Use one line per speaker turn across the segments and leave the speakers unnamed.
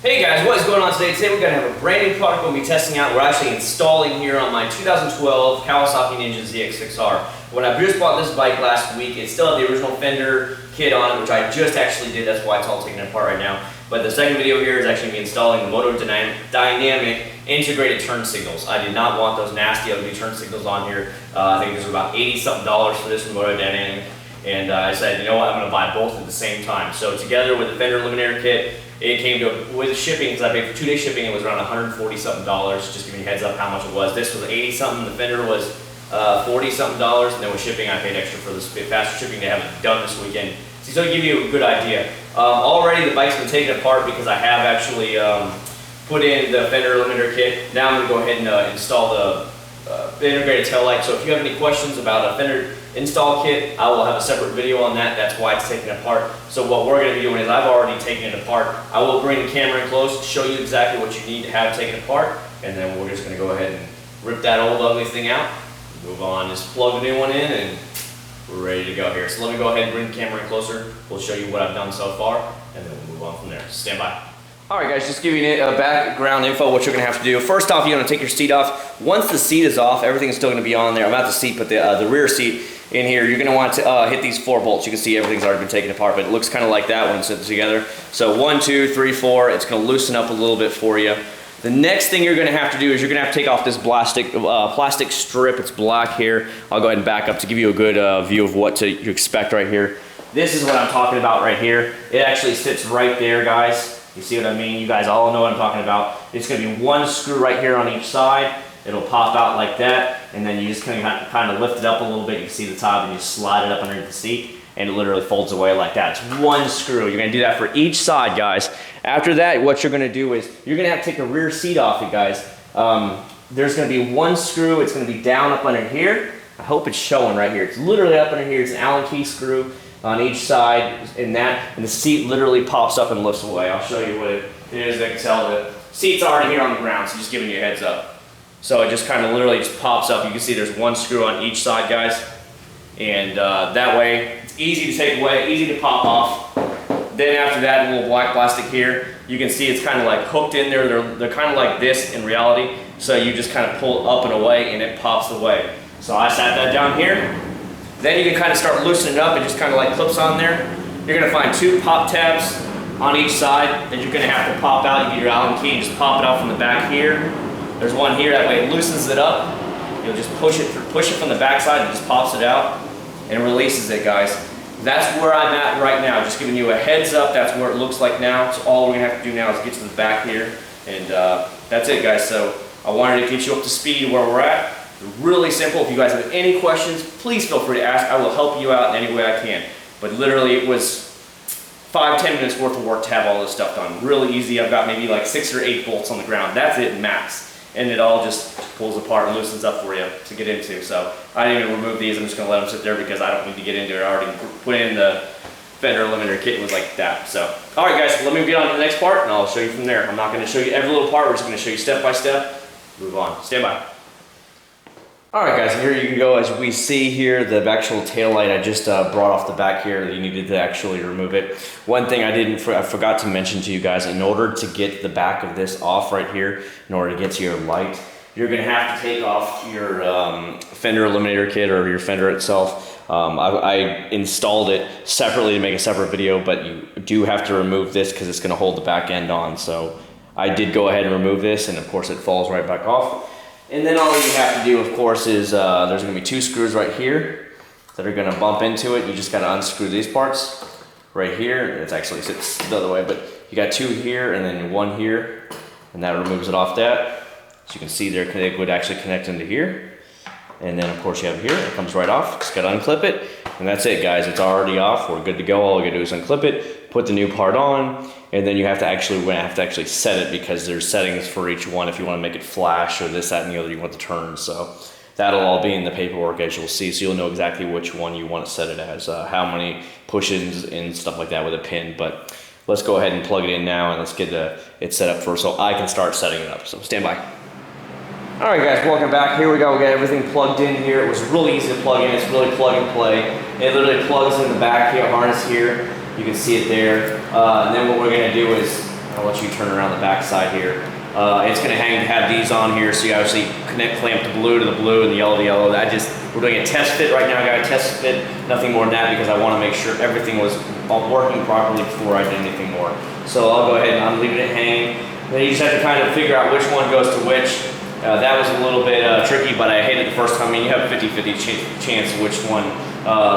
Hey guys, what is going on today? Today we're going to have a brand new product we're going to be testing out. We're actually installing here on my 2012 Kawasaki Ninja ZX6R. When I just bought this bike last week, it still had the original fender kit on it, which I just actually did. That's why it's all taken apart right now. But the second video here is actually me installing the MotoDynamic integrated turn signals. I did not want those nasty ugly turn signals on here. I think it was about $80-something for this from MotoDynamic. And I said, you know what, I'm going to buy both at the same time. So together with the fender eliminator kit, it came to, with shipping, because I paid for 2-day shipping, it was around $140-something, just giving you a heads up how much it was. This was 80-something, the fender was $40-something, and then with shipping I paid extra for the faster shipping to have it done this weekend. So to give you a good idea, already the bike's been taken apart because I have actually put in the fender eliminator kit. Now I'm going to go ahead and install the integrated tail light. So if you have any questions about a fender install kit, I will have a separate video on that. That's why it's taken apart. So what we're going to be doing is I've already taken it apart. I will bring the camera in close, show you exactly what you need to have taken apart, and then we're just going to go ahead and rip that old ugly thing out, move on, just plug the new one in, and we're ready to go here. So let me go ahead and bring the camera in closer. We'll show you what I've done so far, and then we'll move on from there. Stand by. Alright guys, just give you background info what you're going to have to do. First off, you're going to take your seat off. Once the seat is off, everything's still going to be on there. I'm not the seat, but the rear seat in here. You're going to want to hit these 4 bolts. You can see everything's already been taken apart, but it looks kind of like that when it's put together. So 1, 2, 3, 4. It's going to loosen up a little bit for you. The next thing you're going to have to do is you're going to have to take off this plastic strip. It's black here. I'll go ahead and back up to give you a good view of what to expect right here. This is what I'm talking about right here. It actually sits right there, guys. You see what I mean? You guys all know what I'm talking about. It's going to be 1 screw right here on each side. It'll pop out like that, and then you just kind of lift it up a little bit. You can see the top, and you slide it up underneath the seat, and it literally folds away like that. It's 1 screw. You're going to do that for each side, guys. After that, what you're going to do is you're going to have to take the rear seat off it, guys. There's going to be 1 screw. It's going to be down up under here. I hope it's showing right here. It's literally up under here. It's an Allen key screw on each side, and the seat literally pops up and lifts away. I'll show you what it is. I can tell the seat's already here on the ground, so just giving you a heads up. So it just kind of literally just pops up. You can see there's 1 screw on each side, guys, and that way it's easy to take away, easy to pop off. Then after that, a little black plastic here, you can see it's kind of like hooked in there. They're kind of like this in reality, so you just kind of pull up and away, and it pops away. So I sat that down here. Then you can kind of start loosening it up. It just kind of like clips on there. You're going to find 2 pop tabs on each side that you're going to have to pop out. You get your Allen key and just pop it out from the back here. There's 1 here. That way it loosens it up. You'll just push it from the back side. It just pops it out and releases it, guys. That's where I'm at right now. Just giving you a heads up. That's where it looks like now. So all we're going to have to do now is get to the back here. And that's it, guys. So I wanted to get you up to speed where we're at. Really simple. If you guys have any questions, please feel free to ask. I will help you out in any way I can. But literally it was 5-10 minutes worth of work to have all this stuff done. Really easy. I've got maybe like 6 or 8 bolts on the ground. That's it, max. And it all just pulls apart and loosens up for you to get into. So I didn't even remove these. I'm just going to let them sit there because I don't need to get into it. I already put in the fender eliminator kit. It was like that. So, all right, guys, let me get on to the next part, and I'll show you from there. I'm not going to show you every little part. We're just going to show you step by step. Move on. Stand by. Alright guys, here you can go. As we see here, the actual tail light I just brought off the back here. You needed to actually remove it. One thing I forgot to mention to you guys, in order to get the back of this off right here, in order to get to your light, you're going to have to take off your fender eliminator kit or your fender itself. I installed it separately to make a separate video, but you do have to remove this because it's going to hold the back end on. So I did go ahead and remove this, and of course it falls right back off. And then all you have to do, of course, is there's going to be 2 screws right here that are going to bump into it. You just got to unscrew these parts right here. It actually sits the other way, but you got 2 here and then 1 here, and that removes it off that. So you can see there, it would actually connect into here. And then, of course, you have here. It comes right off. Just got to unclip it, and that's it, guys. It's already off. We're good to go. All we got to do is unclip it, put the new part on, and then you have to actually set it because there's settings for each one. If you want to make it flash or this, that, and the other, you want the turn. So that'll all be in the paperwork, as you'll see. So you'll know exactly which one you want to set it as, how many push-ins and stuff like that with a pin. But let's go ahead and plug it in now, and let's get it set up first so I can start setting it up. So stand by. All right, guys, welcome back. Here we go. We got everything plugged in here. It was really easy to plug in. It's really plug and play. It literally plugs in the back here, harness here. You can see it there. And then what we're going to do is I'll let you turn around the back side here. It's going to have these on here, so you obviously clamp the blue to the blue and the yellow to yellow. We're doing a test fit right now. I got a test fit, nothing more than that, because I want to make sure everything was working properly before I did anything more. So I'll go ahead and I'm leaving it hanging. Then you just have to kind of figure out which one goes to which. That was a little bit tricky, but I hit it the first time. I mean, you have a 50-50 chance which one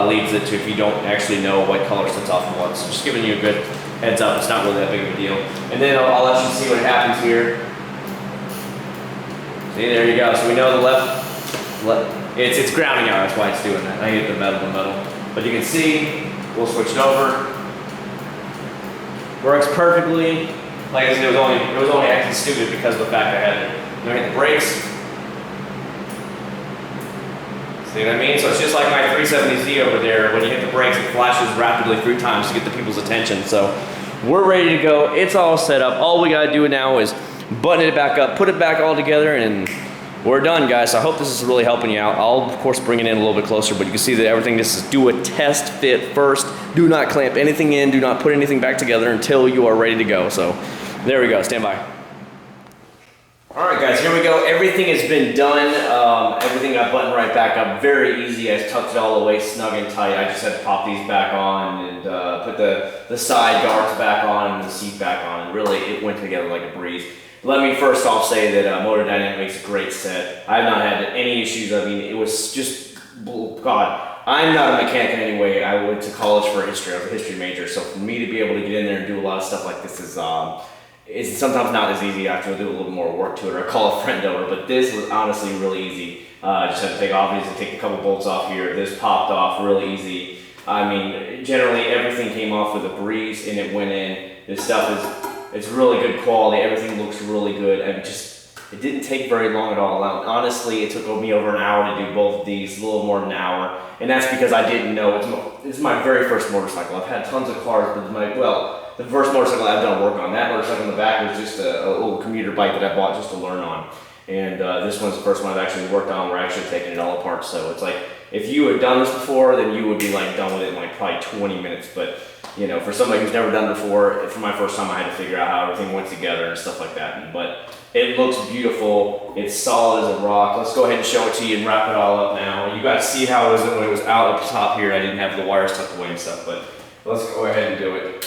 leads it to if you don't actually know what color sets off the one. So just giving you a good heads up. It's not really that big of a deal. And then I'll let you see what happens here. See, there you go. So we know the left it's grounding out. That's why it's doing that. I hit the metal to metal. But you can see, we'll switch it over. Works perfectly. Like I said, it was only acting stupid because of the fact I had it. Then I hit the brakes. See what I mean? So it's just like my 370Z over there. When you hit the brakes, it flashes rapidly 3 times to get the people's attention. So we're ready to go. It's all set up. All we gotta do now is button it back up, put it back all together, and we're done, guys. So I hope this is really helping you out. I'll, of course, bring it in a little bit closer, but you can see that everything, this is do a test fit first. Do not clamp anything in. Do not put anything back together until you are ready to go. So there we go. Stand by. All right, guys, here we go. Everything has been done. Everything got buttoned right back up. Very easy. I tucked it all away snug and tight. I just had to pop these back on and put the side guards back on and the seat back on. And really, it went together like a breeze. Let me first off say that MotoDynamic makes a great set. I've not had any issues. I mean, it was just, God, I'm not a mechanic in any way. I went to college for history. I was a history major. So for me to be able to get in there and do a lot of stuff like this is it's sometimes not as easy. I have to do a little more work to it, or call a friend over. But this was honestly really easy. Just had to take a couple bolts off here. This popped off really easy. I mean, generally everything came off with a breeze and it went in. This stuff it's really good quality. Everything looks really good. And it didn't take very long at all. Honestly, it took me over an hour to do both of these, a little more than an hour. And that's because I didn't know. It's my very first motorcycle. I've had tons of cars, but the first motorcycle I've done work on. That motorcycle in the back was just a little commuter bike that I bought just to learn on. And this one's the first one I've actually worked on. We're actually taking it all apart. So it's like, if you had done this before, then you would be like done with it in like probably 20 minutes. But you know, for somebody who's never done it before, for my first time, I had to figure out how everything went together and stuff like that. But it looks beautiful. It's solid as a rock. Let's go ahead and show it to you and wrap it all up now. You guys see how it was when it was out up top here. I didn't have the wires tucked away and stuff, but let's go ahead and do it.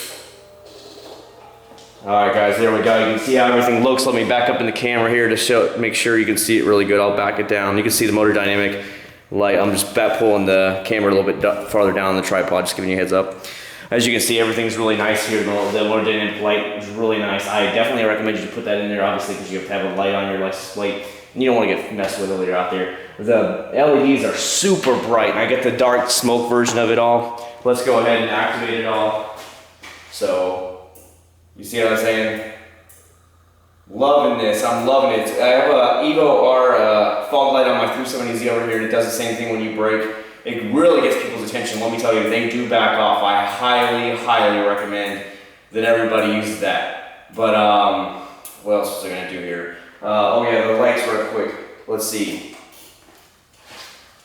All right, guys, there we go. You can see how everything looks. Let me back up in the camera here to make sure you can see it really good. I'll back it down. You can see the MotoDynamic light. I'm just pulling the camera a little bit farther down on the tripod, just giving you a heads up. As you can see, everything's really nice here. The MotoDynamic light is really nice. I definitely recommend you to put that in there, obviously, because you have to have a light on your license plate, and you don't want to get messed with while you're out there. The LEDs are super bright, and I get the dark smoke version of it all. Let's go ahead and activate it all. So, you see what I'm saying? Loving this. I'm loving it. I have a Evo R fog light on my 370Z over here. It does the same thing when you brake. It really gets people's attention. Let me tell you, they do back off. I highly, highly recommend that everybody uses that. But what else was I gonna do here? Oh yeah, the lights real quick. Let's see.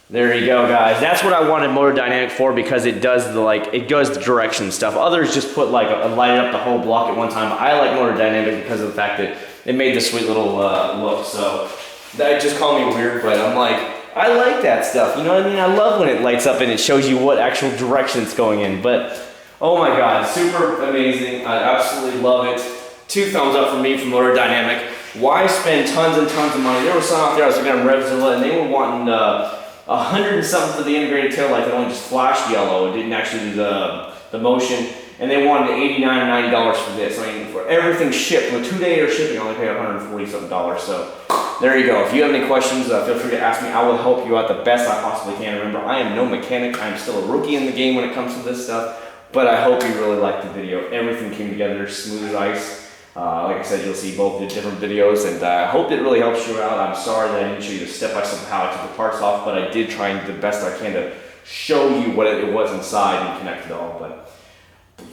There you go, guys. That's what I wanted MotoDynamic for, because it does it goes the direction stuff. Others just put light up the whole block at one time. I like MotoDynamic because of the fact that it made the sweet little look. So that just called me weird, but I'm like, I like that stuff, you know what I mean? I love when it lights up and it shows you what actual direction it's going in. But, oh my God, super amazing. I absolutely love it. 2 thumbs up from me from MotoDynamic. Why spend tons and tons of money? There were some out there, I was looking at Revzilla, and they were wanting 100 and something for the integrated taillight that only just flashed yellow. It didn't actually do the motion. And they wanted $89 or $90 for this. I mean, for everything shipped, with 2-day shipping, I only paid $140 something. So there you go. If you have any questions, feel free to ask me. I will help you out the best I possibly can. Remember, I am no mechanic. I'm still a rookie in the game when it comes to this stuff. But I hope you really liked the video. Everything came together smooth as ice. Like I said, you'll see both the different videos, and I hope it really helps you out. I'm sorry that I didn't show you the step-by-step how I took the parts off, but I did try and do the best I can to show you what it was inside and connect it all. But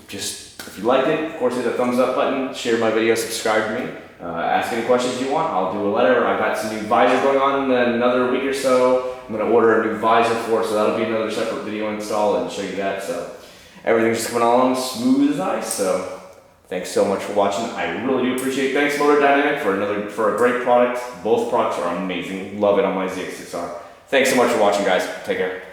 just, if you liked it, of course, hit the thumbs up button, share my video, subscribe to me, ask any questions you want. I'll do a letter. I've got some new visor going on in another week or so. I'm going to order a new visor for it, so that'll be another separate video install and show you that. So everything's just coming along smooth as ice. So
Thanks so much for watching. I really do appreciate it. Thanks MotoDynamic for a great product. Both products are amazing. Love it on my ZX6R. Thanks so much for watching, guys. Take care.